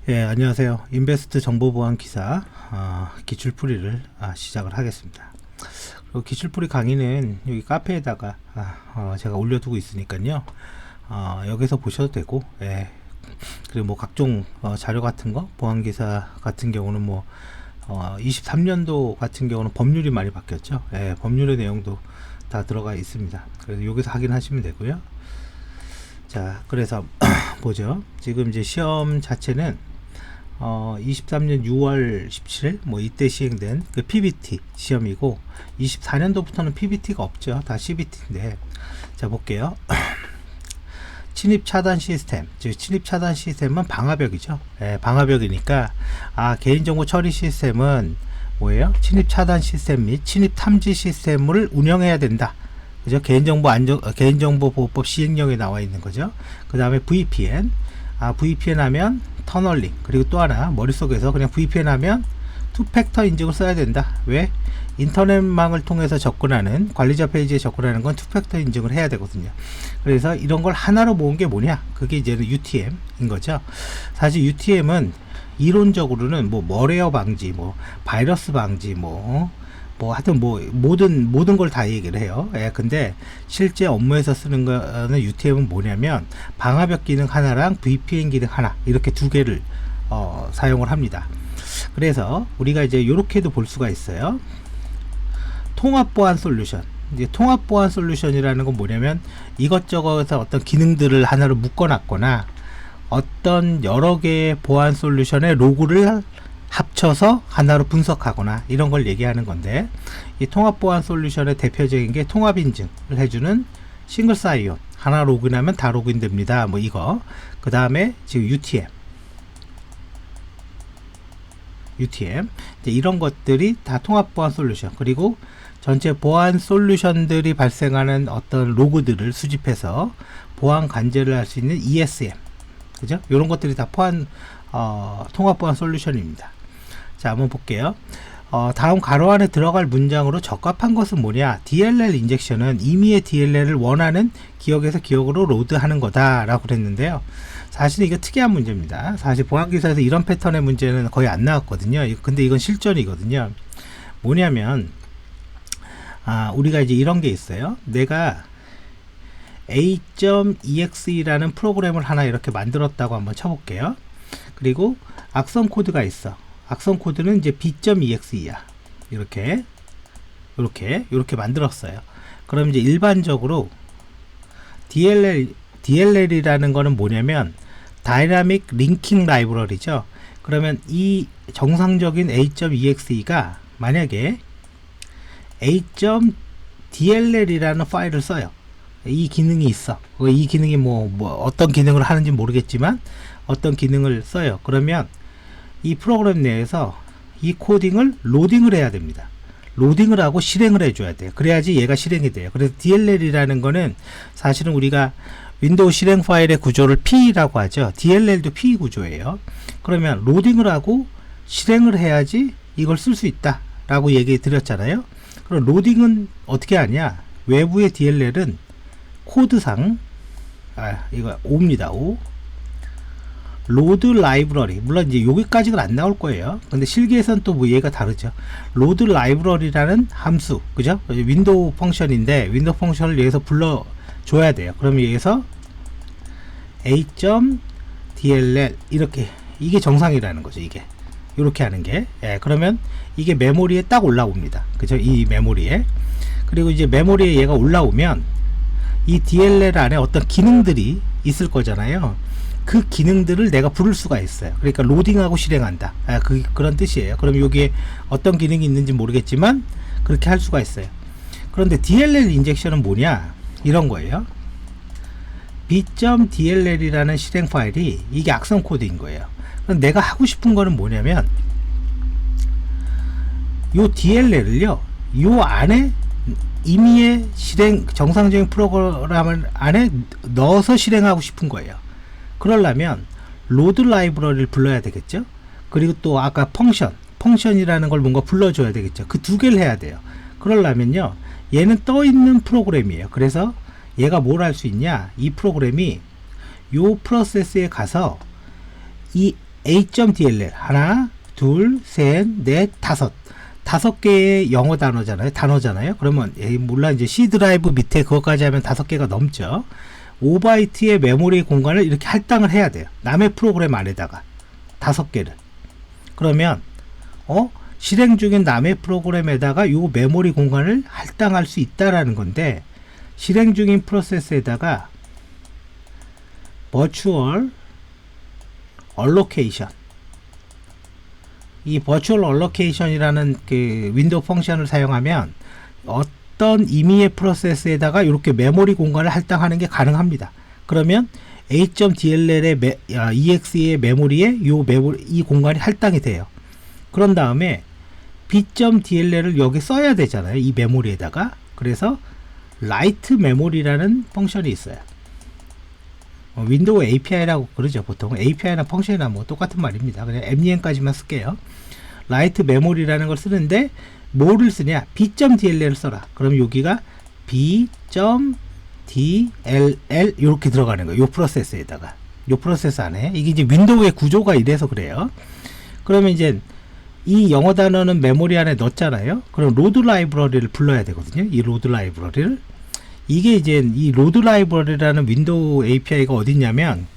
예, 안녕하세요. 인베스트 정보보안 기사 기출풀이를 시작을 하겠습니다. 그리고 기출풀이 강의는 여기 카페에다가 제가 올려두고 있으니까요. 여기서 보셔도 되고, 예. 그리고 뭐 각종 자료 같은 거, 보안 기사 같은 경우는 뭐 23년도 같은 경우는 법률이 많이 바뀌었죠. 예, 법률의 내용도 다 들어가 있습니다. 그래서 여기서 확인하시면 되고요. 자, 그래서 보죠. 지금 이제 시험 자체는 23년 6월 17일 뭐 이때 시행된 그 PBT 시험이고 24년도부터는 PBT가 없죠. 다 CBT인데 자 볼게요. 침입 차단 시스템, 즉 침입 차단 시스템은 방화벽이죠. 예, 방화벽이니까 개인정보 처리 시스템은 뭐예요? 침입 차단 시스템 및 침입 탐지 시스템을 운영해야 된다. 그죠? 개인정보 보호법 시행령에 나와 있는 거죠. 그 다음에 VPN, VPN 하면 터널링, 그리고 또 하나 머릿속에서 그냥 VPN 하면 투팩터 인증을 써야 된다. 왜? 인터넷망을 통해서 접근하는 관리자 페이지에 접근하는 건 투팩터 인증을 해야 되거든요. 그래서 이런 걸 하나로 모은 게 뭐냐? 그게 이제는 UTM인 거죠. 사실 UTM은 이론적으로는 뭐 머레어 방지, 뭐 바이러스 방지, 하여튼 모든 걸 다 얘기를 해요. 예, 근데 실제 업무에서 쓰는 거는 UTM은 뭐냐면 방화벽 기능 하나랑 VPN 기능 하나 이렇게 두 개를 사용을 합니다. 그래서 우리가 이제 이렇게도 볼 수가 있어요. 통합 보안 솔루션. 이제 통합 보안 솔루션이라는 건 뭐냐면 이것저것에서 어떤 기능들을 하나로 묶어놨거나 어떤 여러 개의 보안 솔루션의 로그를 합쳐서 하나로 분석하거나 이런 걸 얘기하는 건데, 이 통합 보안 솔루션의 대표적인 게 통합 인증을 해주는 싱글 사이온, 하나 로그인하면 다 로그인 됩니다. 뭐 이거. 그 다음에 지금 UTM 이제 이런 것들이 다 통합 보안 솔루션, 그리고 전체 보안 솔루션들이 발생하는 어떤 로그들을 수집해서 보안 관제를 할 수 있는 ESM, 그죠? 이런 것들이 다 통합 보안 솔루션입니다. 자, 한번 볼게요. 다음 가로 안에 들어갈 문장으로 적합한 것은 뭐냐? DLL 인젝션은 임의의 DLL을 원하는 기억에서 기억으로 로드하는 거다라고 그랬는데요. 사실 이거 특이한 문제입니다. 사실 보안기사에서 이런 패턴의 문제는 거의 안 나왔거든요. 근데 이건 실전이거든요. 뭐냐면 우리가 이제 이런 게 있어요. 내가 A.exe라는 프로그램을 하나 이렇게 만들었다고 한번 쳐볼게요. 그리고 악성 코드가 있어. 악성 코드는 이제 B.exe야. 이렇게 만들었어요. 그럼 이제 일반적으로 DLL이라는 거는 뭐냐면 다이나믹 링킹 라이브러리죠. 그러면 이 정상적인 A.exe가 만약에 A.dll이라는 파일을 써요. 이 기능이 있어. 이 기능이 어떤 기능을 하는지 모르겠지만 어떤 기능을 써요. 그러면 이 프로그램 내에서 이 코딩을 로딩을 해야 됩니다. 로딩을 하고 실행을 해줘야 돼요. 그래야지 얘가 실행이 돼요. 그래서 DLL이라는 거는 사실은 우리가 윈도우 실행 파일의 구조를 P라고 하죠. DLL도 P 구조예요. 그러면 로딩을 하고 실행을 해야지 이걸 쓸 수 있다 라고 얘기 드렸잖아요. 그럼 로딩은 어떻게 하냐? 외부의 DLL은 코드상 이거 5입니다. 5 로드 라이브러리, 물론 이제 여기까지는 안 나올 거예요. 근데 실기에서는 또 뭐 얘가 다르죠. 로드 라이브러리라는 함수, 그죠? 윈도우 펑션인데 윈도우 펑션을 여기서 불러줘야 돼요. 그럼 여기서 a.dll 이게 정상이라는 거죠. 이게 이렇게 하는 게. 예, 그러면 이게 메모리에 딱 올라옵니다. 그죠? 이 메모리에. 그리고 이제 메모리에 얘가 올라오면 이 DLL 안에 어떤 기능들이 있을 거잖아요. 그 기능들을 내가 부를 수가 있어요. 그러니까 로딩하고 실행한다. 그런 뜻이에요. 그럼 여기에 어떤 기능이 있는지 모르겠지만 그렇게 할 수가 있어요. 그런데 DLL 인젝션은 뭐냐? 이런 거예요. B.dll이라는 실행 파일이 이게 악성 코드인 거예요. 그럼 내가 하고 싶은 거는 뭐냐면 요 DLL을요, 요 안에 임의의 정상적인 프로그램 안에 넣어서 실행하고 싶은 거예요. 그러려면 로드 라이브러리를 불러야 되겠죠. 그리고 또 아까 펑션이라는 걸 뭔가 불러줘야 되겠죠. 그 두 개를 해야 돼요. 그러려면요, 얘는 떠있는 프로그램이에요. 그래서 얘가 뭘 할 수 있냐, 이 프로그램이 요 프로세스에 가서 이 a.dll 하나, 둘, 셋, 넷, 다섯 개의 영어 단어잖아요. 그러면 물론 이제 C 드라이브 밑에 그것까지 하면 5개가 넘죠. 5바이트의 메모리 공간을 이렇게 할당을 해야 돼요. 남의 프로그램 안에다가 5개를. 그러면 실행 중인 남의 프로그램에다가 요 메모리 공간을 할당할 수 있다라는 건데, 실행 중인 프로세스에다가 virtual allocation, 이 virtual allocation이라는 그 윈도우 펑션을 사용하면 어떤 임의의 프로세스에다가 이렇게 메모리 공간을 할당하는 게 가능합니다. 그러면 a.dll의 exe의 메모리에 이 공간이 할당이 돼요. 그런 다음에 b.dll을 여기 써야 되잖아요, 이 메모리에다가. 그래서 write memory라는 펑션이 있어요. 윈도우 API라고 그러죠. 보통 API나 펑션이나 뭐 똑같은 말입니다. 그냥 MEN까지만 쓸게요. write memory라는 걸 쓰는데 뭐를 쓰냐? b.dll을 써라. 그럼 여기가 b.dll 이렇게 들어가는 거예요. 요 프로세스에다가, 요 프로세스 안에. 이게 이제 윈도우의 구조가 이래서 그래요. 그러면 이제 이 영어 단어는 메모리 안에 넣었잖아요. 그럼 로드 라이브러리를 불러야 되거든요. 이 로드 라이브러리를. 이게 이제 이 로드 라이브러리라는 윈도우 API가 어딨냐면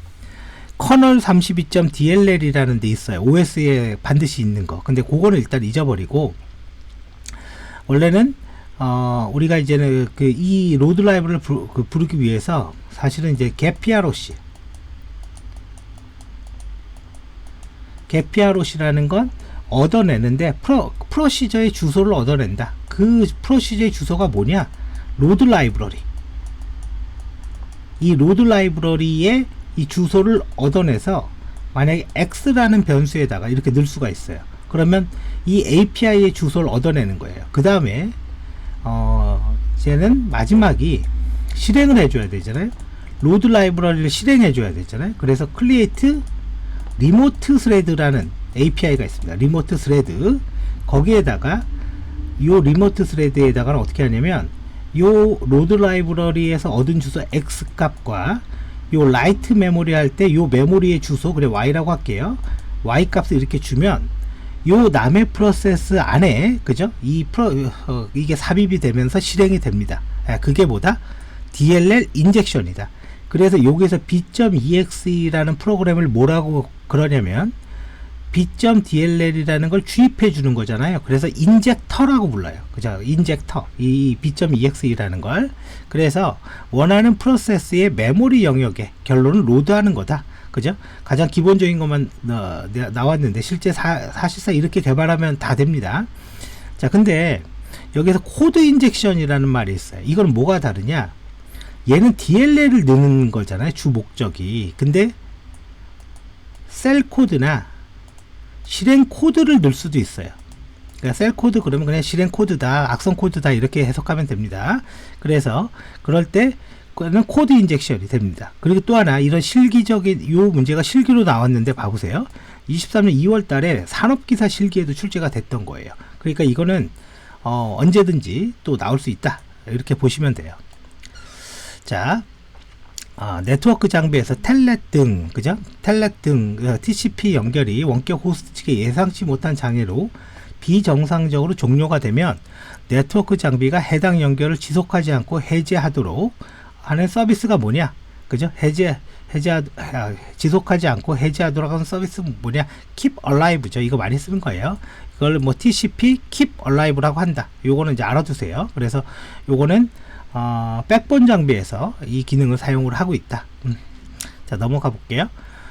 kernel 32.dll이라는 데 있어요. OS에 반드시 있는 거. 근데 그거는 일단 잊어버리고, 원래는 우리가 이제는 이 로드 라이브러리를 부르기 위해서 사실은 이제 getPROC라는 건 얻어내는데, 프로시저의 주소를 얻어낸다. 그 프로시저의 주소가 뭐냐? 로드 라이브러리. 이 로드 라이브러리의 이 주소를 얻어내서 만약에 x라는 변수에다가 이렇게 넣을 수가 있어요. 그러면 이 API의 주소를 얻어내는 거예요. 그 다음에 이제는 마지막이 실행을 해줘야 되잖아요. 로드 라이브러리를 실행해 줘야 되잖아요. 그래서 create remote thread라는 API가 있습니다. 리모트 스레드. 거기에다가 요 리모트 스레드에다가는 어떻게 하냐면 요 로드 라이브러리에서 얻은 주소 x 값과 요 라이트 메모리 할 때 요 메모리의 주소, 그래 y라고 할게요. y 값을 이렇게 주면 요 남의 프로세스 안에, 그죠? 이게 삽입이 되면서 실행이 됩니다. 그게 뭐다? DLL 인젝션이다. 그래서 여기서 b.exe라는 프로그램을 뭐라고 그러냐면 b.dll이라는 걸 주입해 주는 거잖아요. 그래서 인젝터라고 불러요. 그죠? 인젝터. 이 b.exe라는 걸. 그래서 원하는 프로세스의 메모리 영역에 결론을 로드하는 거다. 그죠? 가장 기본적인 것만 나왔는데 실제 사실상 이렇게 개발하면 다 됩니다. 자, 근데 여기서 코드 인젝션이라는 말이 있어요. 이건 뭐가 다르냐? 얘는 DLL을 넣는 거잖아요. 주 목적이. 근데 셀 코드나 실행 코드를 넣을 수도 있어요. 그러니까 셀 코드 그러면 그냥 실행 코드다, 악성 코드다 이렇게 해석하면 됩니다. 그래서 그럴 때 그는 코드 인젝션이 됩니다. 그리고 또 하나, 이런 실기적인 요 문제가 실기로 나왔는데 봐보세요. 23년 2월 달에 산업기사 실기에도 출제가 됐던 거예요. 그러니까 이거는 언제든지 또 나올 수 있다, 이렇게 보시면 돼요. 자, 네트워크 장비에서 텔넷 등, 그죠? 텔넷 등 TCP 연결이 원격 호스트 측의 예상치 못한 장애로 비정상적으로 종료가 되면 네트워크 장비가 해당 연결을 지속하지 않고 해제하도록 하는 서비스가 뭐냐? 그죠? 지속하지 않고 해제하도록 하는 서비스 뭐냐? Keep Alive죠. 이거 많이 쓰는 거예요. 이걸 뭐 TCP Keep Alive라고 한다. 요거는 이제 알아두세요. 그래서 요거는 백본 장비에서 이 기능을 사용을 하고 있다. 자, 넘어가 볼게요.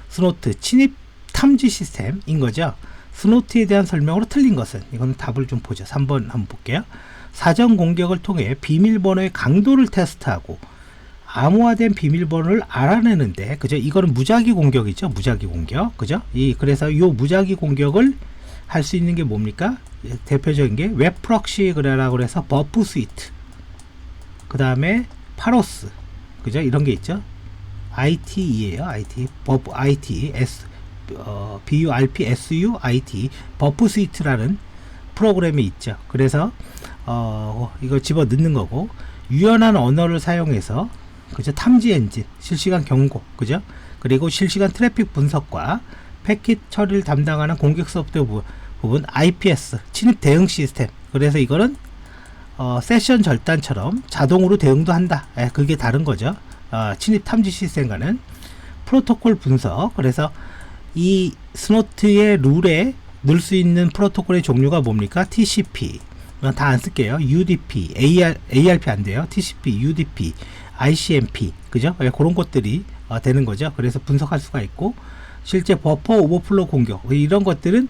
스노트 침입 탐지 시스템인 거죠. 스노트에 대한 설명으로 틀린 것은, 이건 답을 좀 보죠. 3번 한번 볼게요. 사전 공격을 통해 비밀번호의 강도를 테스트하고 암호화된 비밀번호를 알아내는데, 그죠? 이거는 무작위 공격이죠. 무작위 공격, 그죠? 그래서 이 무작위 공격을 할 수 있는 게 뭡니까? 대표적인 게 웹 프록시라고 해서 버프 스위트, 그 다음에 파로스, 그죠? 이런 게 있죠. ITE예요. IT, 버프, IT, BURPSUIT, 버프 스위트라는 프로그램이 있죠. 그래서 이거 집어 넣는 거고, 유연한 언어를 사용해서, 그죠? 탐지 엔진, 실시간 경고, 그죠? 그리고 실시간 트래픽 분석과 패킷 처리를 담당하는 공격 소프트웨어 부분 IPS 침입 대응 시스템. 그래서 이거는 세션 절단처럼 자동으로 대응도 한다. 그게 다른 거죠. 침입 탐지 시스템과는 프로토콜 분석. 그래서 이 스노트의 룰에 넣을 수 있는 프로토콜의 종류가 뭡니까? TCP 다 안 쓸게요. UDP, ARP 안 돼요. TCP, UDP, ICMP, 그죠? 그런 것들이 되는 거죠. 그래서 분석할 수가 있고, 실제 버퍼 오버플로 공격, 이런 것들은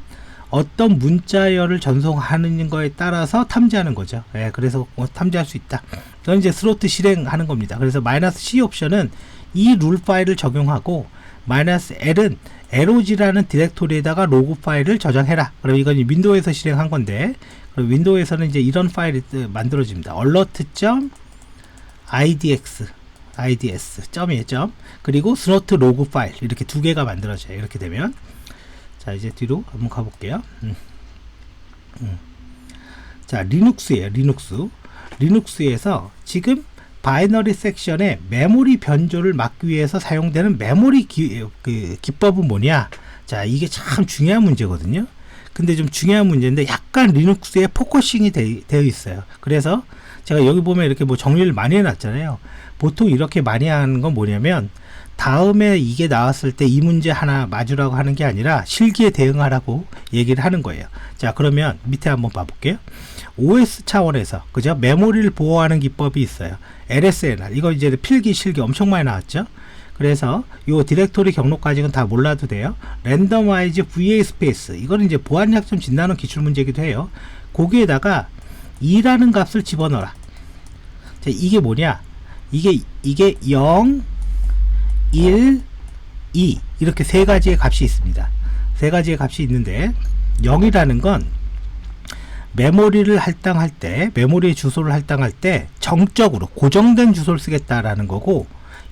어떤 문자열을 전송하는 거에 따라서 탐지하는 거죠. 그래서 탐지할 수 있다. 그건 이제 스로트 실행하는 겁니다. 그래서 -C 옵션은 이 룰 파일을 적용하고, -L은 LOG라는 디렉토리에다가 로그 파일을 저장해라. 그럼 이건 윈도우에서 실행한 건데, 그럼 윈도우에서는 이제 이런 파일이 만들어집니다. alert.idx 점이에요. 점. 그리고 스노트 로그 파일 이렇게 두 개가 만들어져요. 이렇게 되면 자, 이제 뒤로 한번 가볼게요. 자, 리눅스예요. 리눅스에서 지금 바이너리 섹션에 메모리 변조를 막기 위해서 사용되는 메모리 기법은 뭐냐? 자, 이게 참 중요한 문제거든요. 근데 좀 중요한 문제인데 약간 리눅스에 포커싱이 되어 있어요. 그래서 제가 여기 보면 이렇게 뭐 정리를 많이 해놨잖아요. 보통 이렇게 많이 하는 건 뭐냐면 다음에 이게 나왔을 때 이 문제 하나 맞으라고 하는 게 아니라 실기에 대응하라고 얘기를 하는 거예요. 자, 그러면 밑에 한번 봐볼게요. OS 차원에서 그죠? 메모리를 보호하는 기법이 있어요. LSNR 이거 이제 필기 실기 엄청 많이 나왔죠. 그래서 요 디렉토리 경로까지는 다 몰라도 돼요. 랜덤와이즈 VA 스페이스 이거는 이제 보안 약점 진단원 기출 문제이기도 해요. 거기에다가 2라는 값을 집어넣어라. 자, 이게 뭐냐? 이게 0, 1, 2 이렇게 세 가지의 값이 있습니다. 세 가지의 값이 있는데 0이라는 건 메모리를 할당할 때, 메모리의 주소를 할당할 때 정적으로 고정된 주소를 쓰겠다라는 거고,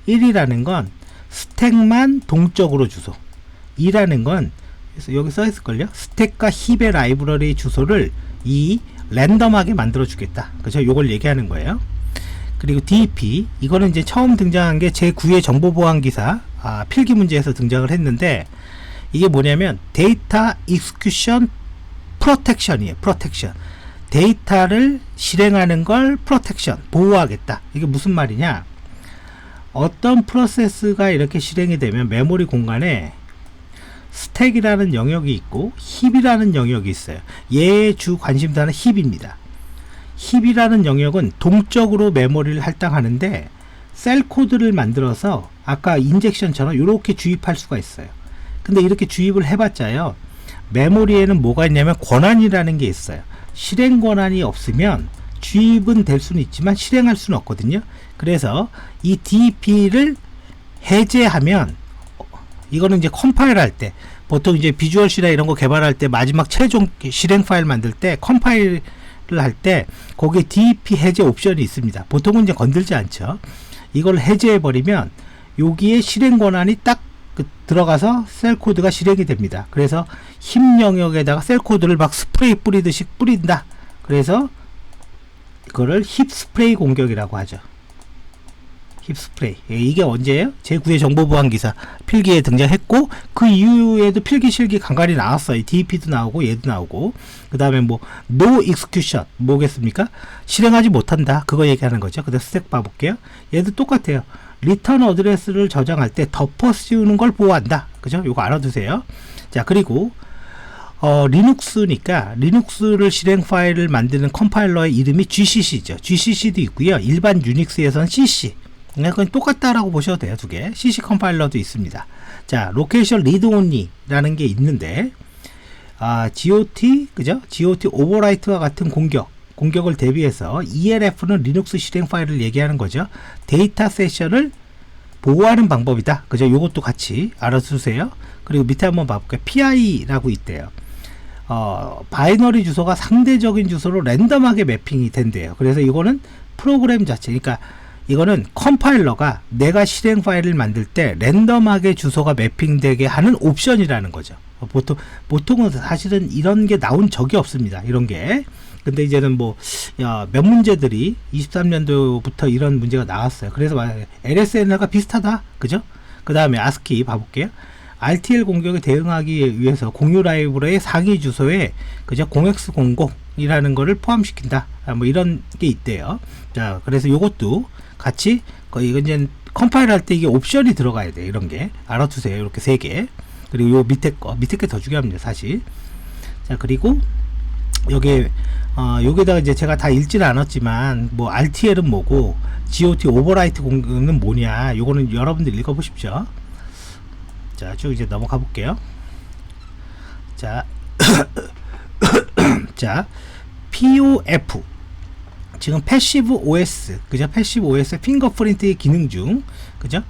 1이라는 건 스택만 동적으로 주소, 2라는 건 여기 써 있을걸요? 스택과 힙의 라이브러리 주소를 이 랜덤하게 만들어 주겠다. 그죠? 요걸 얘기하는 거예요. 그리고 DEP 이거는 이제 처음 등장한 게 제9회 정보보안 기사 필기 문제에서 등장을 했는데, 이게 뭐냐면 데이터 익스큐션 프로텍션이에요. 프로텍션. 데이터를 실행하는 걸 프로텍션, 보호하겠다. 이게 무슨 말이냐? 어떤 프로세스가 이렇게 실행이 되면 메모리 공간에 스택이라는 영역이 있고 힙이라는 영역이 있어요. 얘의 주 관심사는 힙입니다. 힙이라는 영역은 동적으로 메모리를 할당하는데 셀 코드를 만들어서 아까 인젝션처럼 이렇게 주입할 수가 있어요. 근데 이렇게 주입을 해봤자요, 메모리에는 뭐가 있냐면 권한이라는 게 있어요. 실행 권한이 없으면 주입은 될 수는 있지만 실행할 수는 없거든요. 그래서 이 DEP를 해제하면, 이거는 이제 컴파일 할 때, 보통 이제 비주얼 C나 이런 거 개발할 때 마지막 최종 실행 파일 만들 때 컴파일을 할 때 거기에 DEP 해제 옵션이 있습니다. 보통은 이제 건들지 않죠. 이걸 해제해 버리면 여기에 실행 권한이 딱 들어가서 셀 코드가 실행이 됩니다. 그래서 힙 영역에다가 셀 코드를 막 스프레이 뿌리듯이 뿌린다. 그래서 이거를 힙 스프레이 공격이라고 하죠. 힙 스프레이. 이게 언제예요? 제9회 정보보안 기사 필기에 등장했고, 그 이후에도 필기 실기 간간히 나왔어요. DEP도 나오고 얘도 나오고. 그 다음에 뭐 no execution 뭐겠습니까? 실행하지 못한다. 그거 얘기하는 거죠. 그다음 스택 봐볼게요. 얘도 똑같아요. 리턴 어드레스를 저장할 때 덮어 씌우는 걸 보호한다. 그죠? 요거 알아두세요. 자, 그리고 리눅스니까 리눅스를 실행 파일을 만드는 컴파일러의 이름이 GCC죠. GCC도 있고요. 일반 유닉스에서는 CC. 그건 똑같다라고 보셔도 돼요. 두 개. CC 컴파일러도 있습니다. 자, 로케이션 리드 온리라는 게 있는데, GOT, 그죠? GOT 오버라이트와 같은 공격을 대비해서 ELF는 리눅스 실행 파일을 얘기하는 거죠. 데이터 세션을 보호하는 방법이다. 그죠? 요것도 같이 알아두세요. 그리고 밑에 한번 봐볼게요. PI라고 있대요. 바이너리 주소가 상대적인 주소로 랜덤하게 매핑이 된대요. 그래서 이거는 프로그램 자체, 그러니까 이거는 컴파일러가 내가 실행 파일을 만들 때 랜덤하게 주소가 매핑되게 하는 옵션이라는 거죠. 보통은 사실은 이런 게 나온 적이 없습니다. 이런 게. 근데 이제는 몇 문제들이 23년도부터 이런 문제가 나왔어요. 그래서 LSNR과 비슷하다. 그죠? 그 다음에 ASCII 봐볼게요. RTL 공격에 대응하기 위해서 공유 라이브러의 상위 주소에 그죠 0x00이라는 거를 포함시킨다. 뭐 이런 게 있대요. 자, 그래서 요것도 같이 이건 이제 컴파일 할 때 이게 옵션이 들어가야 돼. 이런 게 알아두세요. 이렇게 3개. 그리고 요 밑에 게 더 중요합니다, 사실. 자, 그리고 여기다가 이제 제가 다 읽지는 않았지만 뭐 RTL은 뭐고 GOT 오버라이트 공격은 뭐냐, 요거는 여러분들 읽어보십시오. 자, 쭉 이제 넘어가 볼게요. 자, 자, POF 지금 패시브 OS, 그죠? 패시브 OS 핑거프린트의 기능 중, 그죠?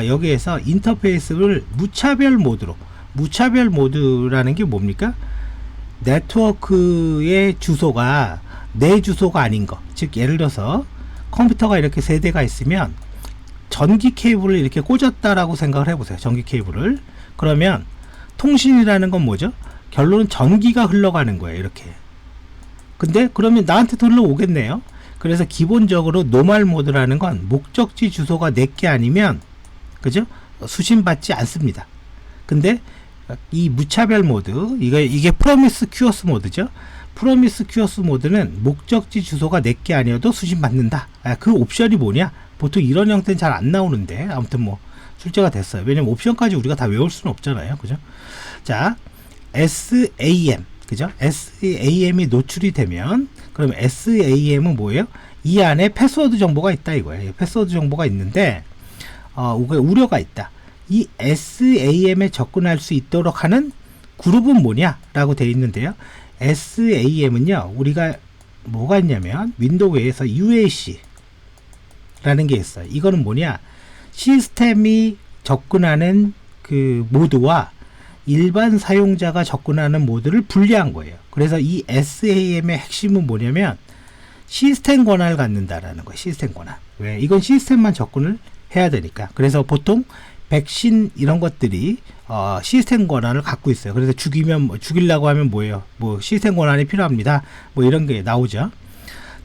여기에서 인터페이스를 무차별 모드라는 게 뭡니까? 네트워크의 주소가 내 주소가 아닌 거, 즉 예를 들어서 컴퓨터가 이렇게 3대가 있으면 전기 케이블을 이렇게 꽂았다라고 생각을 해보세요. 전기 케이블을. 그러면 통신이라는 건 뭐죠? 결론은 전기가 흘러가는 거예요. 이렇게. 근데 그러면 나한테도 흘러오겠네요. 그래서 기본적으로 노멀 모드라는 건 목적지 주소가 내게 아니면, 그죠? 수신받지 않습니다. 근데 이 무차별 모드, 이게 프로미스큐어스 모드죠. 프로미스큐어스 모드는 목적지 주소가 내게 아니어도 수신받는다. 그 옵션이 뭐냐? 보통 이런 형태는 잘 안 나오는데 아무튼 뭐 출제가 됐어요. 왜냐면 옵션까지 우리가 다 외울 수는 없잖아요. 그죠? 자, SAM, 그죠? SAM이 노출이 되면, 그럼 SAM은 뭐예요? 이 안에 패스워드 정보가 있다 이거예요. 패스워드 정보가 있는데 우려가 있다. 이 SAM에 접근할 수 있도록 하는 그룹은 뭐냐라고 되어 있는데요. SAM은요, 우리가 뭐가 있냐면 윈도우에서 UAC 라는 게 있어요. 이거는 뭐냐, 시스템이 접근하는 그 모드와 일반 사용자가 접근하는 모드를 분리한 거예요. 그래서 이 SAM의 핵심은 뭐냐면 시스템 권한을 갖는다라는 거예요. 시스템 권한. 왜? 이건 시스템만 접근을 해야 되니까. 그래서 보통 백신 이런 것들이 시스템 권한을 갖고 있어요. 그래서 죽이려고 하면 뭐예요? 뭐 시스템 권한이 필요합니다. 뭐 이런 게 나오죠.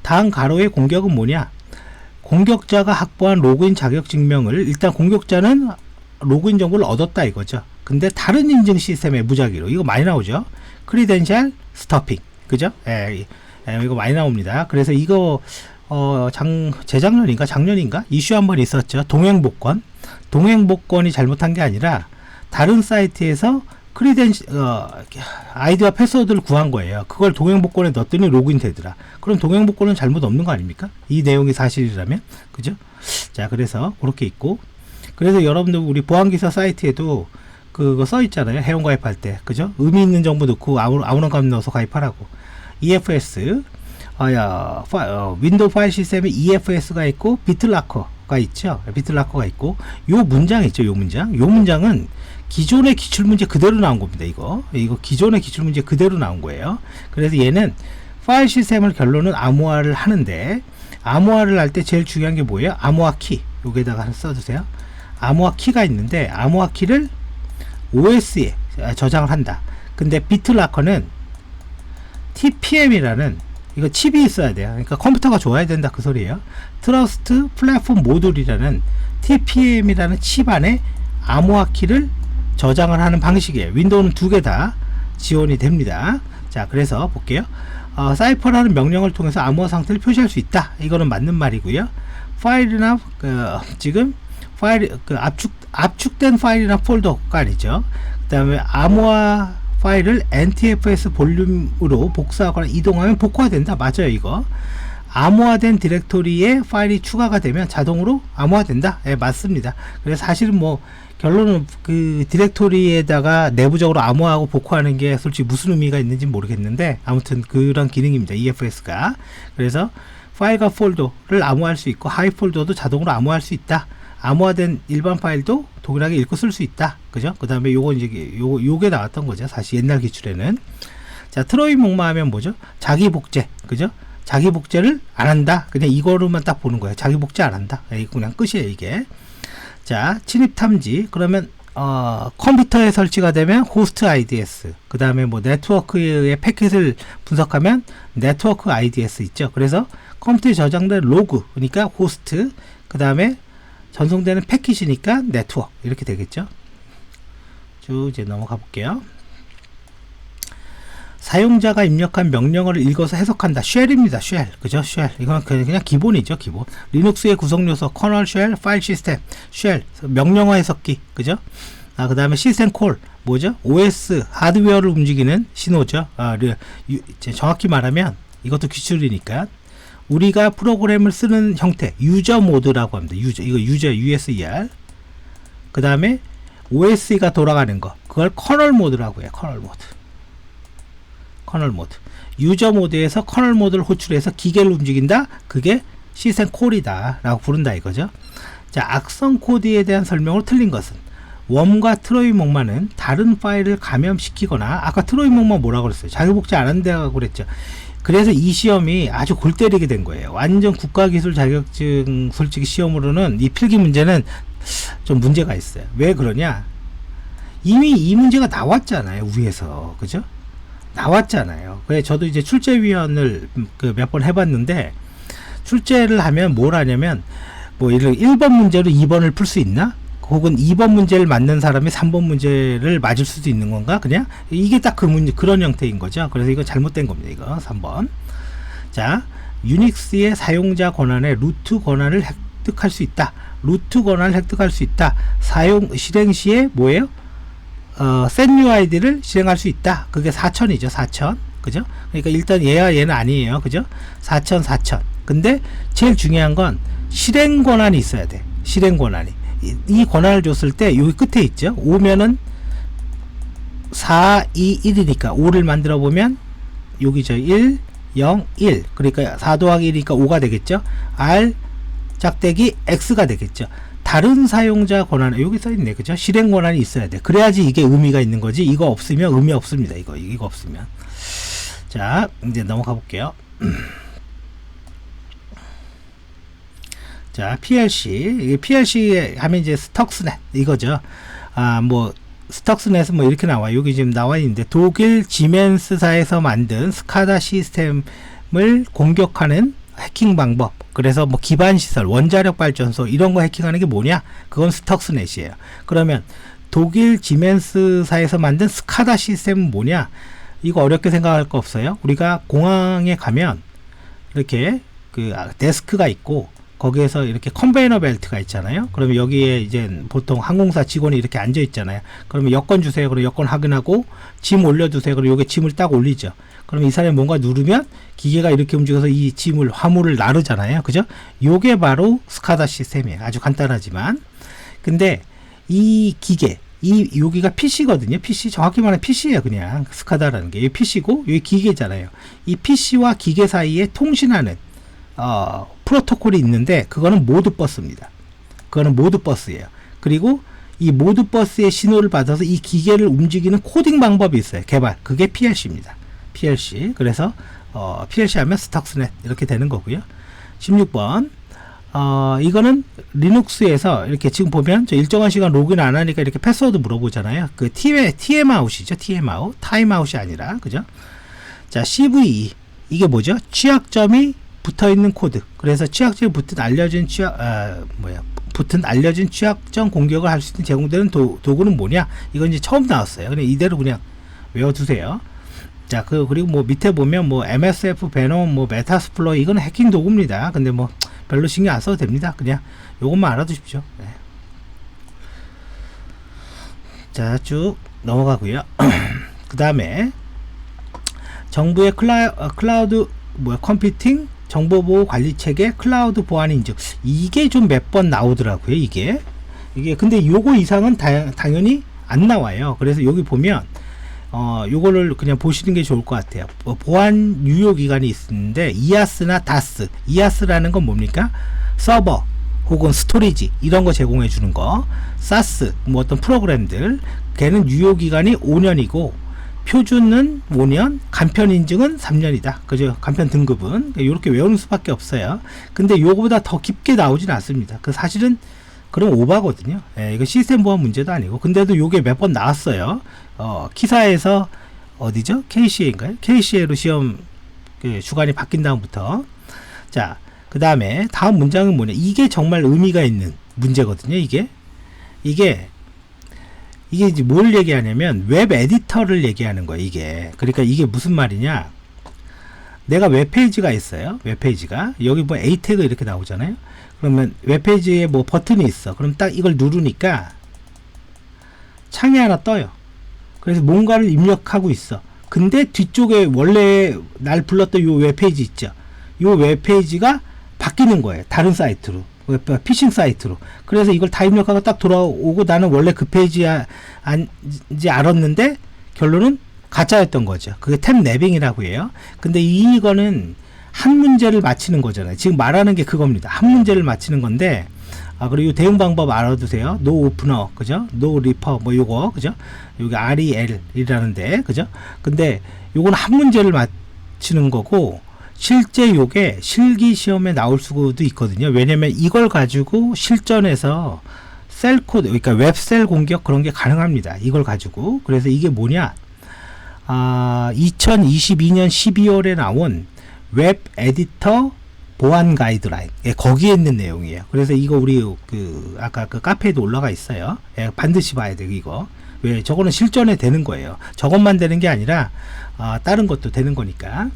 다음 가로의 공격은 뭐냐? 공격자가 확보한 로그인 자격 증명을, 일단 공격자는 로그인 정보를 얻었다 이거죠. 근데 다른 인증 시스템의 무작위로, 이거 많이 나오죠. 크리덴셜 스토핑, 그죠? 이거 많이 나옵니다. 그래서 이거 재작년인가 작년인가 이슈 한번 있었죠. 동행복권이 잘못한 게 아니라 다른 사이트에서 아이디와 패스워드를 구한 거예요. 그걸 동행복권에 넣었더니 로그인 되더라. 그럼 동행복권은 잘못 없는 거 아닙니까? 이 내용이 사실이라면, 그죠? 자, 그래서 그렇게 있고, 그래서 여러분들 우리 보안기사 사이트에도 그거 써 있잖아요. 회원 가입할 때, 그죠? 의미 있는 정보 넣고 아무런 값 넣어서 가입하라고. EFS, 윈도우 파일 시스템에 EFS가 있고 비트라커가 있죠. 비트라커가 있고, 요 문장 있죠. 요 문장은 기존의 기출문제 그대로 나온 겁니다. 이거 기존의 기출문제 그대로 나온 거예요. 그래서 얘는 파일 시스템을 결론은 암호화를 하는데, 암호화를 할 때 제일 중요한 게 뭐예요? 암호화 키. 여기에다가 써주세요. 암호화 키가 있는데, 암호화 키를 OS에 저장을 한다. 근데 비트라커는 TPM이라는, 이거 칩이 있어야 돼요. 그러니까 컴퓨터가 좋아야 된다 그 소리예요. 트러스트 플랫폼 모듈이라는 TPM이라는 칩 안에 암호화 키를 저장을 하는 방식이에요. 윈도우는 2개 다 지원이 됩니다. 자, 그래서 볼게요. 사이퍼라는 명령을 통해서 암호화 상태를 표시할 수 있다. 이거는 맞는 말이고요. 파일이나 지금 파일 압축된 파일이나 폴더가 아니죠. 그 다음에 암호화 파일을 NTFS 볼륨으로 복사하거나 이동하면 복구화된다. 맞아요. 이거 암호화된 디렉토리에 파일이 추가가 되면 자동으로 암호화된다. 맞습니다. 그래서 사실은 뭐 결론은 그 디렉토리에다가 내부적으로 암호화하고 복구하는 게 솔직히 무슨 의미가 있는지 모르겠는데, 아무튼 그런 기능입니다. EFS가. 그래서 파일과 폴더를 암호화할 수 있고, 하이 폴더도 자동으로 암호화할 수 있다. 암호화된 일반 파일도 동일하게 읽고 쓸 수 있다. 그죠? 그 다음에 요거 이제 요게 나왔던 거죠. 사실 옛날 기출에는. 자, 트로이 목마하면 뭐죠? 자기 복제. 그죠? 자기 복제를 안 한다. 그냥 이거로만 딱 보는 거예요. 자기 복제 안 한다. 이거 그냥 끝이에요, 이게. 자, 침입 탐지. 그러면 컴퓨터에 설치가 되면 호스트 IDS. 그 다음에 뭐 네트워크의 패킷을 분석하면 네트워크 IDS 있죠. 그래서 컴퓨터에 저장된 로그, 그러니까 호스트. 그 다음에 전송되는 패킷이니까 네트워크. 이렇게 되겠죠. 쭉 이제 넘어가 볼게요. 사용자가 입력한 명령어를 읽어서 해석한다. 쉘입니다. 쉘. 그죠? 쉘. 이건 그냥 기본이죠. 기본. 리눅스의 구성 요소, 커널 쉘, 파일 시스템, 쉘, 명령어 해석기. 그죠? 그 다음에 시스템 콜. 뭐죠? OS, 하드웨어를 움직이는 신호죠. 정확히 말하면 이것도 기술이니까 우리가 프로그램을 쓰는 형태, 유저 모드라고 합니다. 이거 유저, USER. 그 다음에 OS가 돌아가는 거. 그걸 커널 모드라고 해요. 커널 모드. 커널 모드. 유저 모드에서 커널 모드를 호출해서 기계를 움직인다. 그게 시스템 콜이다 라고 부른다 이거죠. 자, 악성 코드에 대한 설명으로 틀린 것은 웜과 트로이목마는 다른 파일을 감염시키거나, 아까 트로이목마 뭐라고 그랬어요? 자기 복제 안 한다고 그랬죠. 그래서 이 시험이 아주 골 때리게 된 거예요. 완전 국가기술 자격증 솔직히 시험으로는 이 필기 문제는 좀 문제가 있어요. 왜 그러냐? 이미 이 문제가 나왔잖아요. 위에서. 그죠? 나왔잖아요. 그래서 저도 이제 출제위원을 몇 번 해봤는데, 출제를 하면 뭘 하냐면, 뭐, 1번 문제로 2번을 풀 수 있나? 혹은 2번 문제를 맞는 사람이 3번 문제를 맞을 수도 있는 건가? 그냥? 이게 딱 그 문제, 그런 형태인 거죠. 그래서 이거 잘못된 겁니다. 이거 3번. 자, 유닉스의 사용자 권한의 루트 권한을 획득할 수 있다. 루트 권한을 획득할 수 있다. 실행 시에 뭐예요? setUID를 실행할 수 있다. 그게 4000이죠. 4000. 그죠? 그러니까 일단 얘와 얘는 아니에요. 그죠? 4000. 근데 제일 중요한 건 실행 권한이 있어야 돼. 실행 권한이. 이 권한을 줬을 때 여기 끝에 있죠. 5면은 4, 2, 1이니까 5를 만들어 보면 여기죠. 1, 0, 1. 그러니까 4 더하기 1이니까 5가 되겠죠. R 짝대기 X가 되겠죠. 다른 사용자 권한, 여기 써있네. 그죠? 실행 권한이 있어야 돼. 그래야지 이게 의미가 있는 거지. 이거 없으면 의미 없습니다. 이거 없으면. 자, 이제 넘어가 볼게요. 자, PLC. PLC 하면 이제 스톡스넷. 이거죠. 스톡스넷은 뭐 이렇게 나와요. 여기 지금 나와 있는데, 독일 지멘스사에서 만든 스카다 시스템을 공격하는 해킹 방법. 그래서 뭐 기반 시설, 원자력 발전소 이런 거 해킹하는 게 뭐냐? 그건 스톡스넷이에요. 그러면 독일 지멘스사에서 만든 스카다 시스템은 뭐냐? 이거 어렵게 생각할 거 없어요. 우리가 공항에 가면 이렇게 그 데스크가 있고 거기에서 이렇게 컨베이너 벨트가 있잖아요. 그러면 여기에 이제 보통 항공사 직원이 이렇게 앉아 있잖아요. 그러면 여권 주세요. 그럼 여권 확인하고 짐 올려두세요. 그럼 여기 짐을 딱 올리죠. 그러면 이 사람이 뭔가 누르면 기계가 이렇게 움직여서 이 짐을, 화물을 나르잖아요. 그죠? 요게 바로 스카다 시스템이에요. 아주 간단하지만. 근데 이 기계, 여기가 PC거든요. PC, 정확히 말하면 PC예요. 그냥 스카다라는 게. 이 PC고 여기 기계잖아요. 이 PC와 기계 사이에 통신하는 프로토콜이 있는데 그거는 모드버스입니다. 그거는 모드버스예요. 그리고 이 모드버스의 신호를 받아서 이 기계를 움직이는 코딩 방법이 있어요. 개발. 그게 PLC입니다. PLC. 그래서 PLC 하면 스톡스넷 이렇게 되는 거고요. 16번. 이거는 리눅스에서 이렇게 지금 보면 저 일정한 시간 로그인 안 하니까 이렇게 패스워드 물어보잖아요. 그 TMOut이죠. TMOut. 타임아웃이 아니라. 그죠? 자, CVE. 이게 뭐죠? 취약점이 붙어 있는 코드. 그래서 취약점이 붙은 알려진 취약점 공격을 할 수 있는 제공되는 도구는 뭐냐? 이건 이제 처음 나왔어요. 그냥 이대로 그냥 외워두세요. 자, 그리고 뭐 밑에 보면 뭐 MSF, 베놈, 뭐 메타스플로이 이건 해킹 도구입니다. 근데 뭐 별로 신경 안 써도 됩니다. 그냥 요것만 알아두십시오. 네. 자, 쭉 넘어가고요. 그 다음에 정부의 클라우드 컴퓨팅 정보보호 관리체계 클라우드 보안 인증. 이게 좀 몇 번 나오더라고요. 이게 근데 요거 이상은 당연히 안 나와요. 그래서 여기 보면 요거를 그냥 보시는 게 좋을 것 같아요. 보안 유효 기간이 있는데 이아스나 다스. 이아스라는 건 뭡니까? 서버 혹은 스토리지 이런 거 제공해 주는 거. 사스 뭐 어떤 프로그램들, 걔는 유효 기간이 5년이고 표준은 5년, 간편 인증은 3년이다. 그죠? 간편 등급은 이렇게 외우는 수밖에 없어요. 근데 요거보다 더 깊게 나오진 않습니다. 그 사실은 그럼 오바거든요. 예, 이거 시스템 보안 문제도 아니고. 근데도 요게 몇 번 나왔어요. 키사에서 어디죠? KCA인가요? KCA로 시험 주간이 바뀐 다음부터. 자, 그 다음에 다음 문장은 뭐냐? 이게 정말 의미가 있는 문제거든요. 이게 이게 이제 뭘 얘기하냐면 웹 에디터를 얘기하는 거예요. 이게 그러니까 이게 무슨 말이냐, 내가 웹페이지가 있어요. 웹페이지가 여기 뭐 A 태그 이렇게 나오잖아요. 그러면 웹페이지에 뭐 버튼이 있어. 그럼 딱 이걸 누르니까 창이 하나 떠요. 그래서 뭔가를 입력하고 있어. 근데 뒤쪽에 원래 날 불렀던 요 웹페이지 있죠. 요 웹페이지가 바뀌는 거예요. 다른 사이트로, 피싱 사이트로. 그래서 이걸 다 입력하고 딱 돌아오고 나는 원래 그 페이지인지 알았는데 결론은 가짜였던 거죠. 그게 탭 랩빙이라고 해요. 근데 이거는 한 문제를 맞히는 거잖아요. 지금 말하는 게 그겁니다. 한 문제를 맞히는 건데, 그리고 대응 방법 알아두세요. 노 오프너, 그죠? 노 리퍼, 뭐 요거, 그죠? 여기 REL이라는데, 그죠? 근데 요건 한 문제를 맞히는 거고, 실제 요게 실기 시험에 나올 수도 있거든요. 왜냐면 이걸 가지고 실전에서 셀 코드, 그러니까 웹셀 공격 그런 게 가능합니다. 이걸 가지고. 그래서 이게 뭐냐? 2022년 12월에 나온 웹 에디터 보안 가이드라인, 거기에 있는 내용이에요. 그래서 이거 우리 아까 그 카페에도 올라가 있어요. 반드시 봐야 돼요. 이거 왜 저거는 실전에 되는 거예요. 저것만 되는 게 아니라 다른 것도 되는 거니까.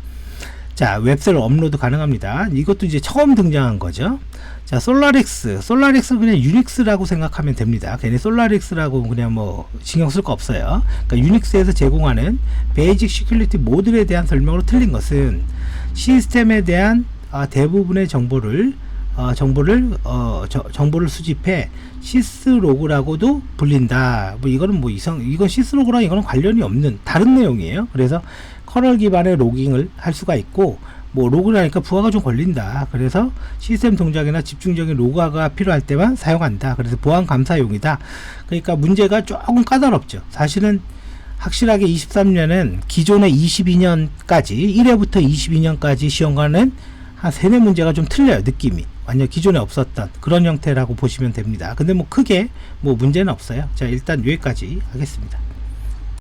자, 웹셀 업로드 가능합니다. 이것도 이제 처음 등장한 거죠. 자, 솔라릭스 그냥 유닉스라고 생각하면 됩니다. 괜히 솔라릭스라고 그냥 뭐 신경 쓸 거 없어요. 그러니까 유닉스에서 제공하는 베이직 시큐리티 모듈에 대한 설명으로 틀린 것은 시스템에 대한 대부분의 정보를 수집해 시스로그라고도 불린다. 뭐 이거는 이건 시스로그랑 이거는 관련이 없는 다른 내용이에요. 그래서 커널 기반의 로깅을 할 수가 있고, 뭐 로그를 하니까 부하가 좀 걸린다. 그래서 시스템 동작이나 집중적인 로그가 필요할 때만 사용한다. 그래서 보안 감사용이다. 그러니까 문제가 조금 까다롭죠. 사실은 확실하게 23년은 기존의 22년까지 1회부터 22년까지 시험과는 한 3, 4 문제가 좀 틀려요. 느낌이 완전 기존에 없었던 그런 형태라고 보시면 됩니다. 근데 뭐 크게 뭐 문제는 없어요. 자, 일단 여기까지 하겠습니다.